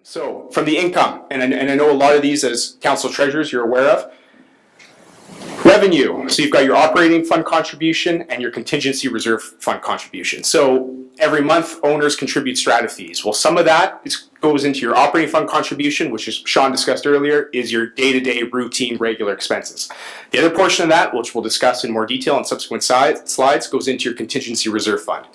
So from the income, and I know a lot of these as council treasurers you're aware of. Revenue, so you've got your operating fund contribution and your contingency reserve fund contribution. So every month owners contribute strata fees. Well, some of that goes into your operating fund contribution, which is Sean discussed earlier, is your day-to-day routine regular expenses. The other portion of that, which we'll discuss in more detail on subsequent slides, goes into your contingency reserve fund.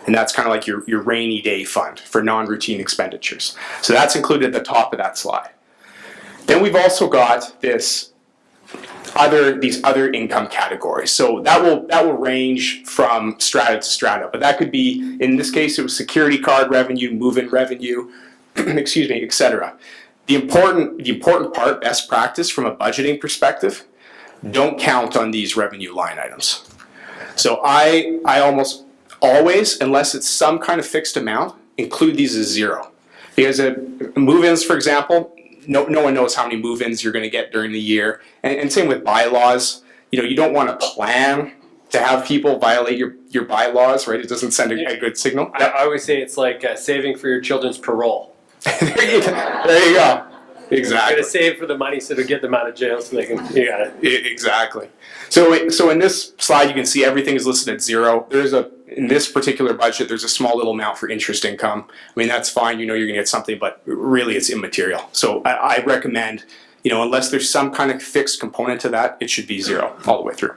And that's kind of like your rainy day fund for non-routine expenditures. So that's included at the top of that slide. Then we've also got these other income categories. So that will range from strata to strata, but that could be, in this case, it was security card revenue, move-in revenue, excuse me, etc. The important part, best practice from a budgeting perspective, don't count on these revenue line items. So I almost always, unless it's some kind of fixed amount, include these as zero. Because move-ins, for example, no one knows how many move-ins you're going to get during the year. And same with bylaws. You don't want to plan to have people violate your bylaws, right? It doesn't send a good signal. I always say it's like saving for your children's parole. There you go. Exactly. You're going to save for the money so to get them out of jail so they can, you got it. Exactly. So in this slide, you can see everything is listed at zero. In this particular budget, there's a small little amount for interest income. I mean, that's fine. You're going to get something, but really it's immaterial. So I recommend, unless there's some kind of fixed component to that, it should be zero all the way through.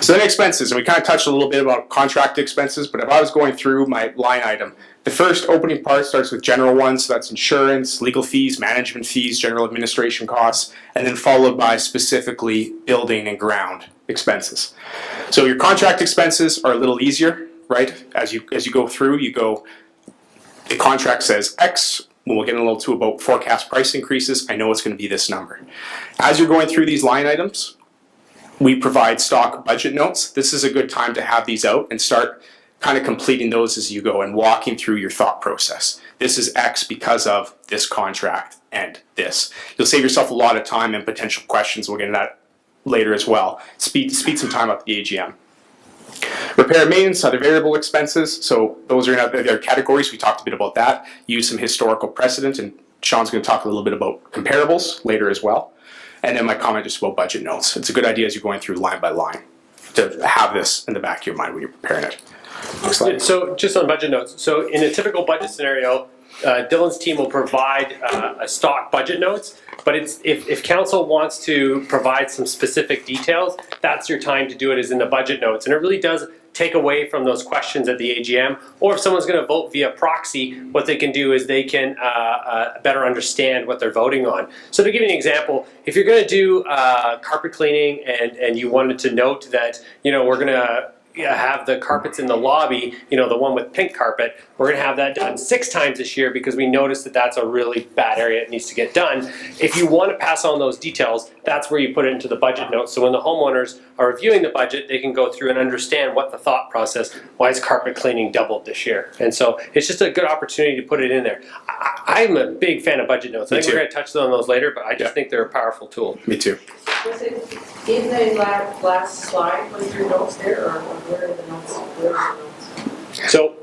So then expenses, and we kind of touched a little bit about contract expenses, but if I was going through my line item, the first opening part starts with general ones, so that's insurance, legal fees, management fees, general administration costs, and then followed by specifically building and ground expenses. So your contract expenses are a little easier, right? As you go through, the contract says X, we'll get a little to about forecast price increases, I know it's going to be this number. As you're going through these line items, we provide stock budget notes. This is a good time to have these out and start kind of completing those as you go and walking through your thought process. This is X because of this contract and this. You'll save yourself a lot of time and potential questions. We'll get into that later as well. Speed some time up the AGM. Repair and maintenance, other variable expenses. So those are in other categories. We talked a bit about that. Use some historical precedent, and Sean's going to talk a little bit about comparables later as well. And then my comment just about budget notes. It's a good idea as you're going through line by line to have this in the back of your mind when you're preparing it. Next slide. So just on budget notes. So in a typical budget scenario, Dylan's team will provide a stock budget notes, but if council wants to provide some specific details, that's your time to do it, is in the budget notes. And it really does take away from those questions at the AGM, or if someone's going to vote via proxy, what they can do is they can better understand what they're voting on. So to give you an example, if you're going to do carpet cleaning and you wanted to note that, we're going to have the carpets in the lobby, the one with pink carpet, we're going to have that done 6 times this year because we noticed that that's a really bad area that needs to get done. If you want to pass on those details, that's where you put it into the budget notes. So when the homeowners are reviewing the budget, they can go through and understand what the thought process, why is carpet cleaning doubled this year? And so it's just a good opportunity to put it in there. I'm a big fan of budget notes. I think we're going to touch on those later, but I just think they're a powerful tool. Me too. Was it in the last slide with your notes there, or where are the notes? Where's the notes? So,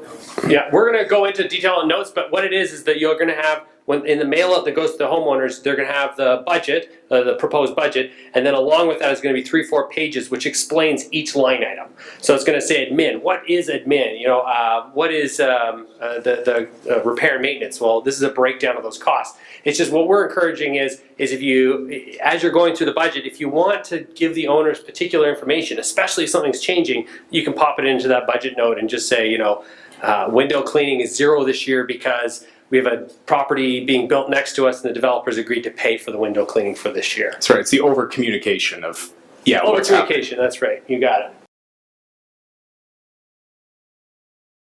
yeah, we're going to go into detail on notes, but what it is that you're going to have, when in the mail out that goes to the homeowners, they're going to have the budget, the proposed budget, and then along with that is going to be 3-4 pages which explains each line item. So it's going to say admin. What is admin? What is the repair and maintenance? Well, this is a breakdown of those costs. It's just what we're encouraging is if you, as you're going through the budget, if you want to give the owners particular information, especially if something's changing, you can pop it into that budget note and just say, window cleaning is 0 this year because we have a property being built next to us and the developers agreed to pay for the window cleaning for this year. That's right. It's the over communication of, over communication, that's right. You got it.